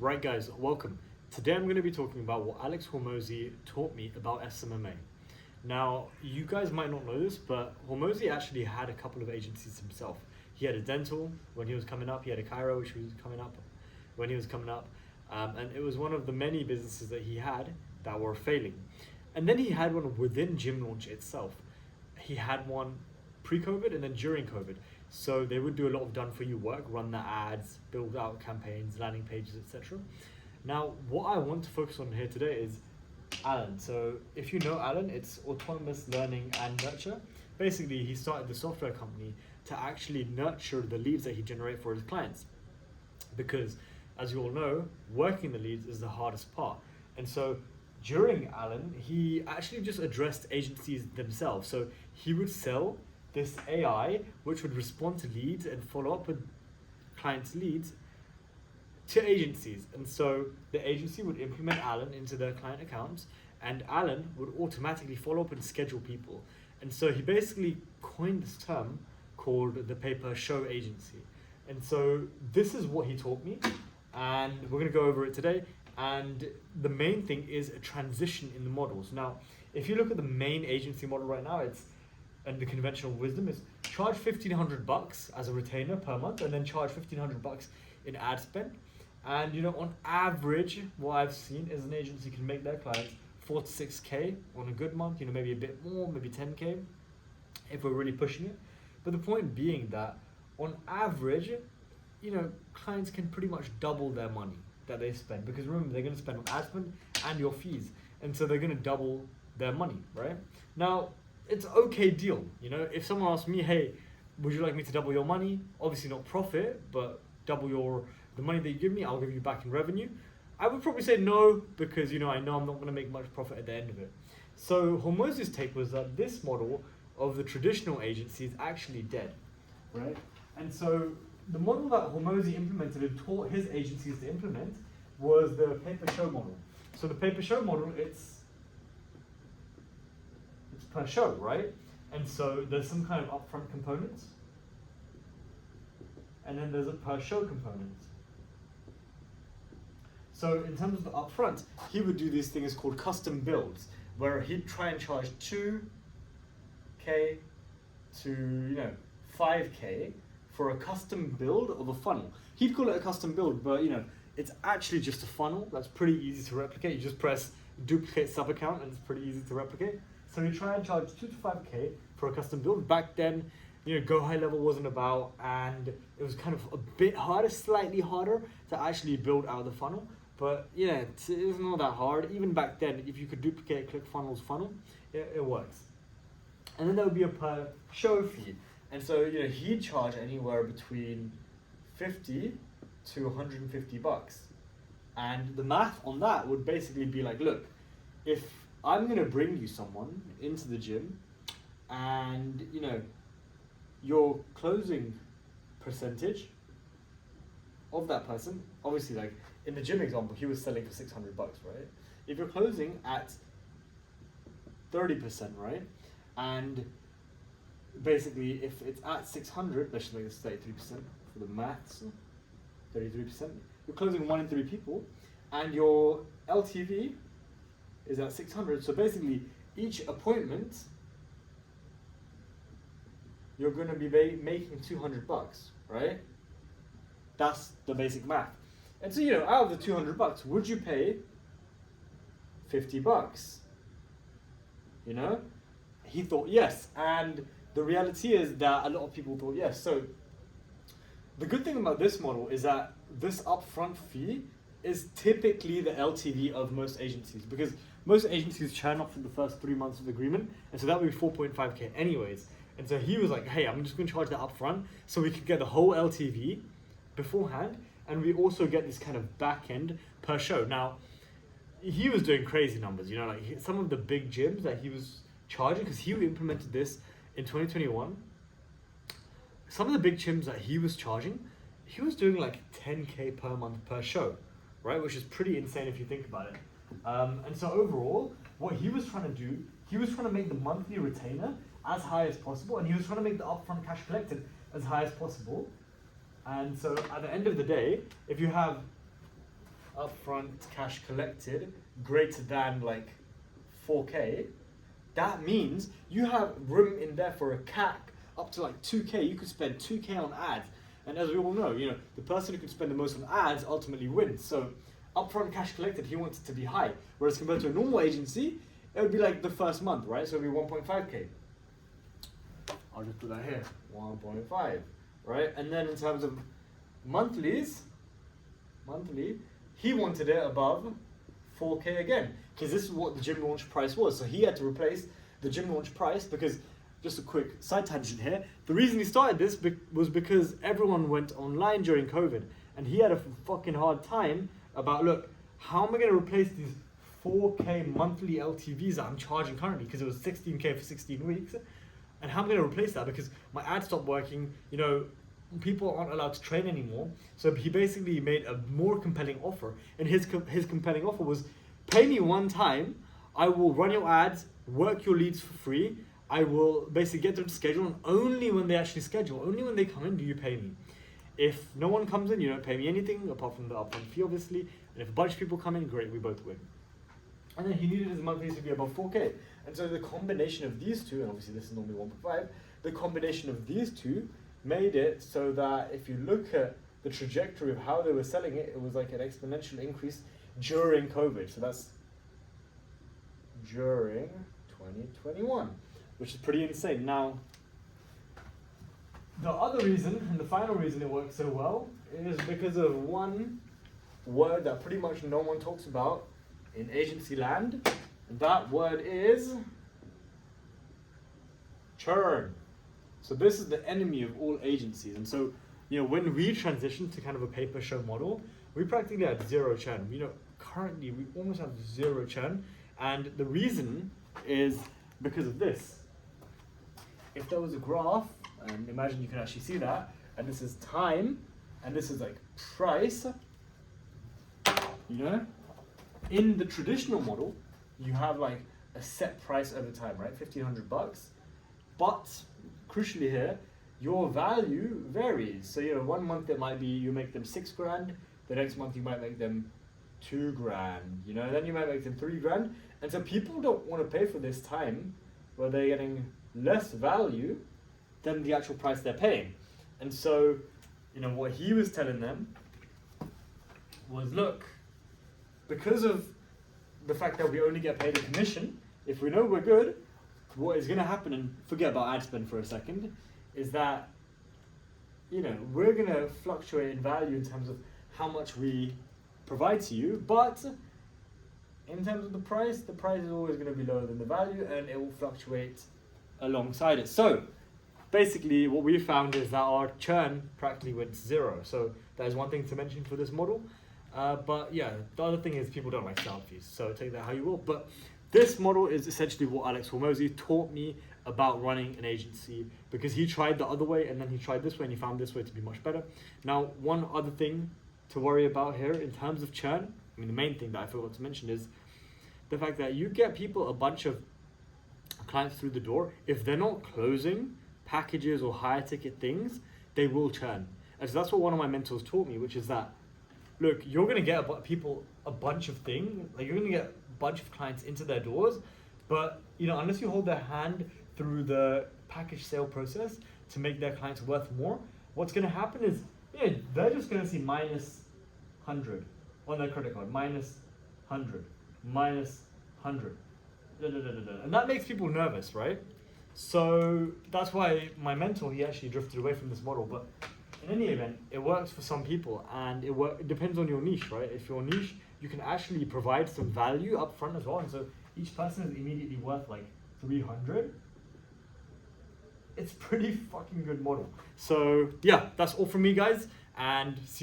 Right guys, welcome. Today I'm going to be talking about what Alex Hormozi taught me about SMMA. Now, you guys might not know this, but Hormozi actually had a couple of agencies himself. He had a dental when he was coming up, he had a chiro which was coming up when he was coming up, and it was one of the many businesses that he had that were failing. And then he had one within Gym Launch itself. He had one pre-COVID and then during COVID. So they would do a lot of done-for-you work, run the ads, build out campaigns, landing pages, etc. Now, what I want to focus on here today is Alan. So if you know Alan, it's autonomous learning and nurture. Basically, he started the software company to actually nurture the leads that he generates for his clients. Because, as you all know, working the leads is the hardest part. And so during Alan, he actually just addressed agencies themselves. So he would sell this AI which would respond to leads and follow up with clients' leads to agencies. And so the agency would implement Alan into their client accounts, and Alan would automatically follow up and schedule people. And so he basically coined this term called the pay-per-show agency. And so this is what he taught me, and we're going to go over it today. And the main thing is a transition in the models. Now, if you look at the main agency model right now, and the conventional wisdom is charge $1,500 as a retainer per month, and then charge $1,500 in ad spend. And on average, what I've seen is an agency can make their clients 4 to 6K on a good month. Maybe a bit more, maybe 10K, if we're really pushing it. But the point being that on average, clients can pretty much double their money that they spend, because remember, they're going to spend on ad spend and your fees, and so they're going to double their money, right? Now, it's an okay deal. If someone asks me, hey, would you like me to double your money? Obviously not profit, but double the money that you give me, I'll give you back in revenue. I would probably say no, because I know I'm not going to make much profit at the end of it. So Hormozi's take was that this model of the traditional agency is actually dead, right? And so the model that Hormozi implemented and taught his agencies to implement was the pay-per-show model. So the pay-per-show model, it's per show, right? And so there's some kind of upfront components, and then there's a per show component. So in terms of the upfront, he would do these things called custom builds, where he'd try and charge 2K to 5K for a custom build of a funnel. He'd call it a custom build, but it's actually just a funnel that's pretty easy to replicate. You just press duplicate sub account and it's pretty easy to replicate. So we try and charge 2 to 5K for a custom build. Back then, Go High Level wasn't about, and it was kind of a bit harder, slightly harder to actually build out the funnel. But it's not that hard. Even back then, if you could duplicate ClickFunnels funnel, it works. And then there would be a per show fee. And so, he'd charge anywhere between 50 to $150. And the math on that would basically be like, look, if I'm going to bring you someone into the gym, and your closing percentage of that person, obviously, like in the gym example, he was selling for $600, right? If you're closing at 30%, right? And basically, if it's at 600, let's just make this 33% for the maths, 33%, you're closing 1 in 3 people, and your LTV is at 600. So basically, each appointment, you're going to be making $200, right? That's the basic math. And so, out of the $200, would you pay $50? He thought yes, and the reality is that a lot of people thought yes. So the good thing about this model is that this upfront fee is typically the LTV of most agencies, because most agencies churn off in the first 3 months of the agreement, and so that would be 4.5K anyways. And so he was like, hey, I'm just going to charge that upfront so we could get the whole LTV beforehand, and we also get this kind of back end per show. Now, he was doing crazy numbers, like some of the big gyms that he was charging, because he implemented this in 2021. Some of the big gyms that he was charging, he was doing like 10K per month per show, right? Which is pretty insane if you think about it. And so overall, what he was trying to do, he was trying to make the monthly retainer as high as possible, and he was trying to make the upfront cash collected as high as possible. And so at the end of the day, if you have upfront cash collected greater than like 4K, that means you have room in there for a CAC up to like 2K. You could spend 2K on ads. And as we all know, the person who can spend the most on ads ultimately wins. So upfront cash collected, he wants it to be high. Whereas compared to a normal agency, it would be like the first month, right? So it would be 1.5K. I'll just put that here, 1.5, right? And then in terms of monthly, he wanted it above 4K again, because this is what the gym launch price was. So he had to replace the gym launch price because, just a quick side tangent here, the reason he started this was because everyone went online during COVID, and he had a fucking hard time about, look, how am I going to replace these 4K monthly LTVs that I'm charging currently, because it was 16K for 16 weeks, and how am I going to replace that because my ad stopped working, people aren't allowed to train anymore. So he basically made a more compelling offer, and his compelling offer was, pay me one time, I will run your ads, work your leads for free, I will basically get them to schedule, and only when they actually schedule, only when they come in do you pay me. If no one comes in, you don't pay me anything apart from the upfront fee, obviously, and if a bunch of people come in, great, we both win. And then he needed his monthlies to be above 4K. And so the combination of these two, and obviously this is normally 1.5, the combination of these two made it so that if you look at the trajectory of how they were selling it, it was like an exponential increase during COVID. So that's during 2021, which is pretty insane. Now, the other reason, and the final reason it works so well, is because of one word that pretty much no one talks about in agency land, and that word is churn. So this is the enemy of all agencies. And so, when we transitioned to kind of a pay-per-show model, we practically had zero churn. Currently we almost have zero churn, and the reason is because of this. If there was a graph, and imagine you can actually see that, and this is time, and this is like price, in the traditional model, you have like a set price over time, right? $1,500. But crucially here, your value varies. So 1 month it might be you make them $6,000, the next month you might make them $2,000, then you might make them $3,000. And so people don't want to pay for this time where they're getting less value than the actual price they're paying. And so, what he was telling them was, look, because of the fact that we only get paid a commission, if we know we're good, what is going to happen, and forget about ad spend for a second, is that, we're going to fluctuate in value in terms of how much we provide to you, but in terms of the price is always going to be lower than the value, and it will fluctuate alongside it. So basically what we found is that our churn practically went to zero. So that is one thing to mention for this model. But yeah, the other thing is people don't like setup fees, so take that how you will. But this model is essentially what Alex Hormozi taught me about running an agency, because he tried the other way and then he tried this way and he found this way to be much better. Now, one other thing to worry about here in terms of churn, the main thing that I forgot to mention is the fact that you get people, a bunch of clients through the door, if they're not closing packages or higher ticket things, they will churn. And so that's what one of my mentors taught me, which is that, look, you're going to get a bunch of things, like you're going to get a bunch of clients into their doors, but unless you hold their hand through the package sale process to make their clients worth more, what's going to happen is they're just going to see minus 100 on their credit card, minus 100, minus 100, and that makes people nervous, right? So that's why my mentor, he actually drifted away from this model. But in any event, it works for some people, and it depends on your niche, right? If your niche, you can actually provide some value up front as well, and so each person is immediately worth like 300. It's pretty fucking good model. So yeah, that's all from me, guys, and see you